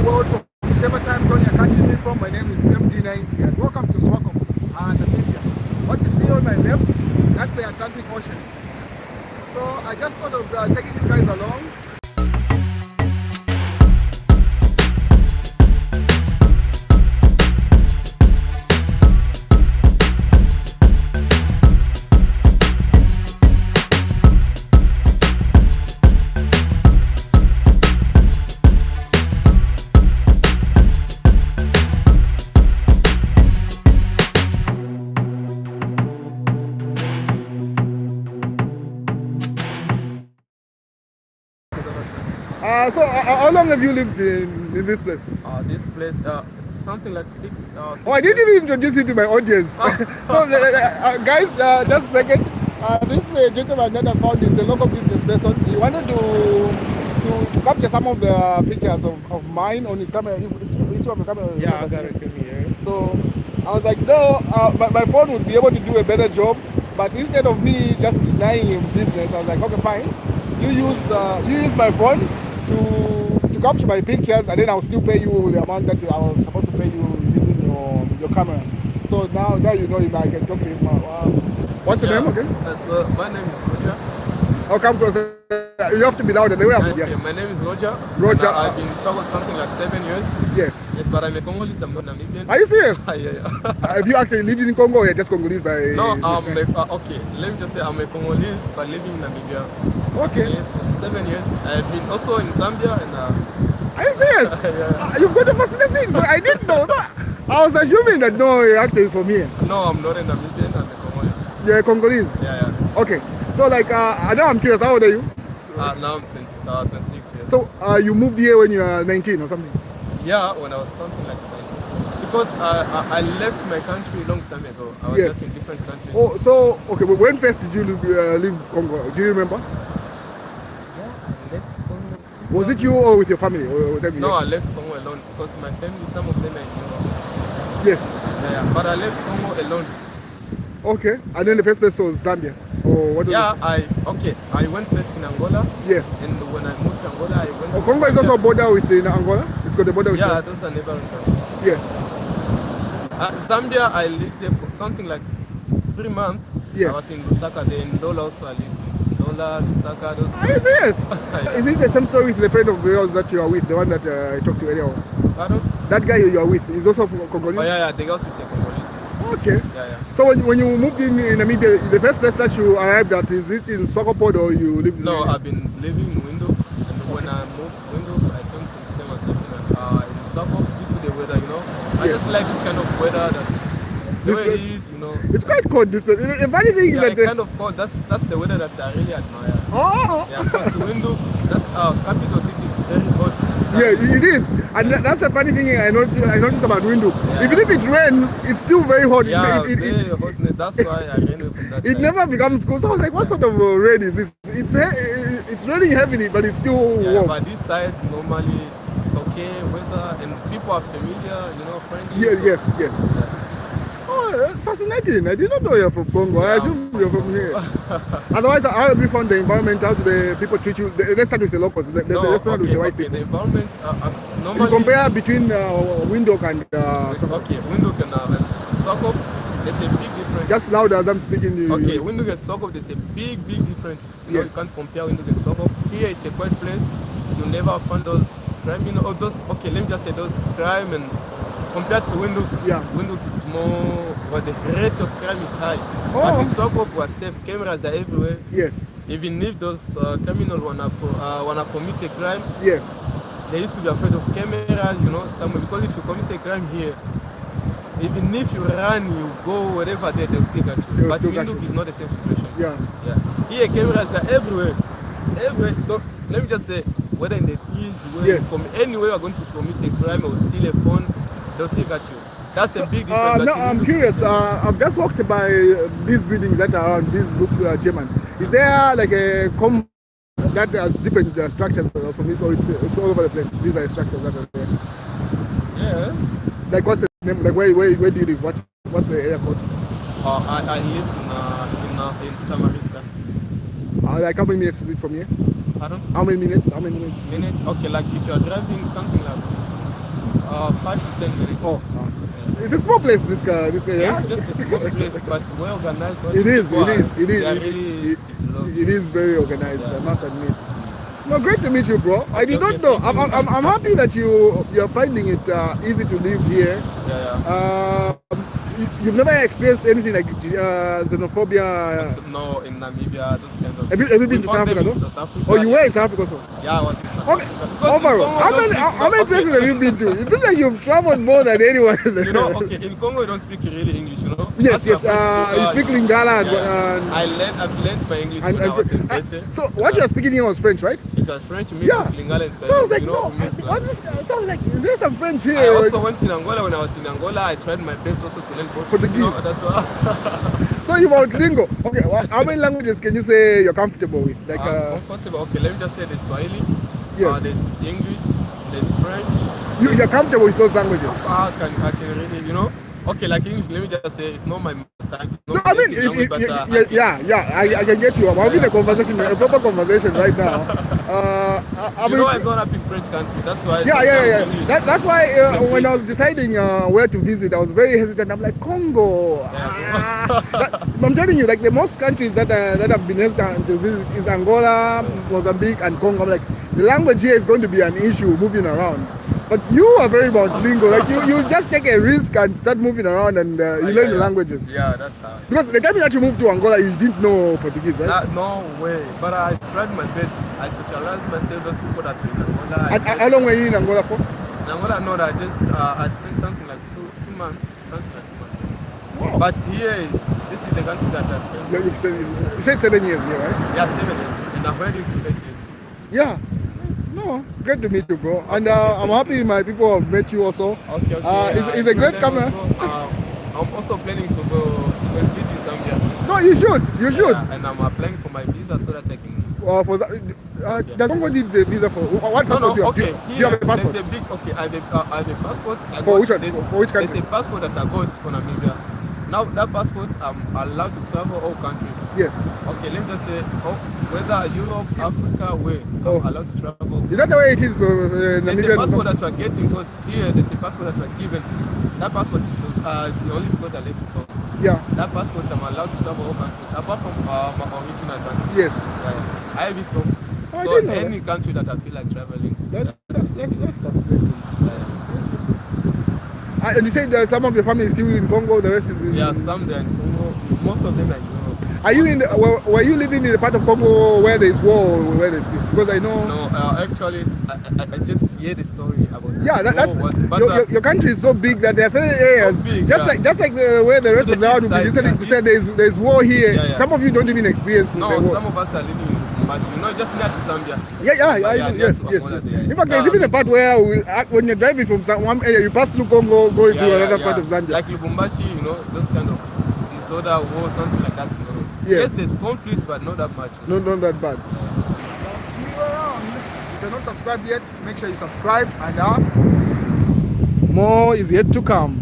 world, from whichever time zone you're catching me from. My name is MD90 and welcome to Swakop, Namibia. What you see on my left, that's the Atlantic Ocean. So I just thought of taking you guys along. So how long have you lived in this place? This place, something like six oh, I didn't even introduce you to my audience. So guys, just a second. This is a gentleman that I found in the local business person. He wanted to capture some of the pictures of mine on his camera. His camera. Yeah, I got it here. So I was like, no, my phone would be able to do a better job. But instead of me just denying him business, I was like, okay, fine. You use my phone to capture my pictures, and then I'll still pay you the amount that I was supposed to pay you using your camera. So now you know him, I can talk to him. What's the name again? So my name is Roger. Oh, come closer. You have to be louder. The way I'm okay, my name is Roger. Roger. I've been in Stockholm something like 7 years. Yes. Yes, but I'm a Congolese, I'm not Namibian. Are you serious? Yeah. Have you actually lived in Congo or you're just Congolese by... No, okay, let me just say I'm a Congolese but living in Namibia. Okay. For 7 years. I've been also in Zambia and... Are you serious? Yeah. You've got a fascinating story. I didn't know that. I was assuming that no, you're actually from here. No, I'm not a Namibian, I'm a Congolese. You're a Congolese? Yeah. Okay. So like, now I'm curious, how old are you? Now I'm 26 years. So you moved here when you were 19 or something? Yeah, when I was something like 19. Because I left my country a long time ago. I was just in different countries. Oh, so, okay, but when first did you leave Congo? Do you remember? Yeah, I left Congo. Was it you or with your family? Or no, I left Congo alone because my family, some of them I knew. Yes. Yeah, but I left Congo alone. Okay, and then the first place was Zambia? Or what? Yeah, I went first in Angola. Yes. And when I moved to Angola, I went to Congo Zambia. is also a border with Angola? It's got a border with... Yeah, those are neighboring countries. Yes. Zambia, I lived there for something like 3 months. Yes. I was in Lusaka, then in Ndola also I lived in Ndola, Lusaka, those... Are you serious? Yeah. Is it the same story with the friend of yours that you are with, the one that I talked to earlier on? Pardon? That guy you are with is also from Congolese? Oh yeah, the girls is a Congolese. Okay. Yeah. So when you moved in Namibia, the first place that you arrived at, is it in Swakopmund or you lived in... No, I've been living in Window, and when I moved to Window, I came to stay myself in Swakopmund due to the weather, you know. I just like this kind of weather that the way it is, you know. It's quite cold this place. The funny thing is that... kind of cold, that's the weather that I really admire. Oh! Yeah, because Window, that's our capital city, it's very hot. Yeah, it is. And that's a funny thing I noticed about Window. Yeah. Even if it rains, it's still very hot. Yeah, very hot. That's why I ran away from that It side. never becomes cold. So I was like, what sort of rain is this? It's raining heavily, but it's still warm. But this side, normally, it's okay weather, and people are familiar, you know, friendly. Yes. Yeah. Oh, fascinating. I did not know you're from Congo. I assume you're from here. Otherwise, how have you found the environment? How do the people treat you? Let's start with the locals. The restaurant with the white people. The environment, normally... You compare between Windhoek and... Windhoek and Swakop, there's a big difference. Just louder as I'm speaking to you. Okay, Windhoek and Swakop, there's a big difference. You know, you can't compare Windhoek and Swakop. Here, it's a quiet place. You never find those crime, you know, or those... Okay, let me just say those crime and... Compared to Windhoek, Windhoek is more, but the rate of crime is high. But in Swakop was safe, cameras are everywhere. Yes. Even if those criminals wanna commit a crime, yes, they used to be afraid of cameras, you know, somewhere. Because if you commit a crime here, even if you run, you go wherever they'll still catch you. But Windhoek is not the same situation. Yeah. Here cameras are everywhere. Look, let me just say, whether in the trees, anywhere you're going to commit a crime or steal a phone, they'll still catch you. That's a big difference. No, I'm curious. I've just walked by these buildings that are around. These look German. Is there like a that has different structures from this, or it's all over the place? These are structures that are there. Yes. Like what's the name? Like where do you live? What's the area called? I live in Tamariska. Like how many minutes is it from here? Pardon? How many minutes? Minutes? Okay, like if you're driving something like 5 to 10 minutes. Oh, it's a small place, this area. Yeah, just a small place, but well organized. It is. It is very organized. I must admit. No, great to meet you, bro. I did not know. I'm happy that you're finding it easy to live here. You've never experienced anything like xenophobia? No, in Namibia, those kind of. Have you been to South Africa, South Africa? Oh, you were in South Africa also? Yeah, I was in South Okay. Africa. Overall, how many places have you been to? It seems like you've traveled more than anyone. You know, okay, in Congo, you don't speak really English, you know? Yes. You speak Lingala. I've learned my English when I was in Bese. So what you're speaking here was French, right? It was French mixed with Lingala and So I was like, is there some French here? I also went in Angola. When I was in Angola, I tried my best also to learn Portuguese. You know, that's why. So you're multilingual. Okay, how many languages can you say you're comfortable with? Like, comfortable. Okay, let me just say there's Swahili. Yes. There's English. There's French. You're comfortable with those languages? I can really, you know. Okay, like English, let me just say it's not my mother. No, I mean, I can get you. I'm having a conversation, a proper conversation right now. I got up in French country. That's why. That's why when I was deciding where to visit, I was very hesitant. I'm like, Congo. I'm telling you, like the most countries that have been hesitant to visit is Angola, Mozambique, and Congo. I'm like, the language here is going to be an issue moving around. But you are very multilingual. Like you just take a risk and start moving around and you learn the languages. Yeah, that's how. Because the time that you moved to Angola, you didn't know Portuguese, right? No way. But I tried my best. I socialized myself. Those people that were in Angola. How long were you in Angola for? In Angola, no, I spent something like two months. Something like 2 months. Wow. But this is the country that I spent. You said 7 years here, right? Yeah, 7 years. And I've heard it to 8 years. Yeah. No, great to meet you, bro. And I'm happy my people have met you also. Okay. It's a great camera. I'm also planning to go visit Zambia. No, you should. Yeah, and I'm applying for my visa so that I can. Does someone need the visa for what passport do you have? Okay. Do you have a passport? I have a passport. For which country? There's a passport that I got for Namibia. Now that passport, I'm allowed to travel all countries. Yes. Okay, let me just say, whether Europe, Africa, where I'm allowed to travel. Is that the way it is? There's a passport that we're getting because here there's a passport that we're given. That passport is only because I left it home. Yeah. That passport I'm allowed to travel all countries apart from my original country. Yes. I have it home. So any country that I feel like traveling. That's fascinating. And you said some of your family is still in Congo, the rest is in... Yeah, some they're in Congo. Most of them are in Europe. Are you were you living in the part of Congo where there is war or where there is peace? Because I know... No, actually, I just hear the story about... Yeah, your country is so big that there are certain areas... So big, just like the way the rest of the world will be listening to say there's war here. Yeah. Some of you don't even experience the war. Some of us are living just near to Zambia. Yes. In fact, there's even a part where when you're driving from one area, you pass through Congo, going to another part of Zambia. Like Lubumbashi, those kind of disorder, war, something like that. Yes, there's conflict, but not that much. Not that bad. I'll see you around. If you're not subscribed yet, make sure you subscribe, and more is yet to come.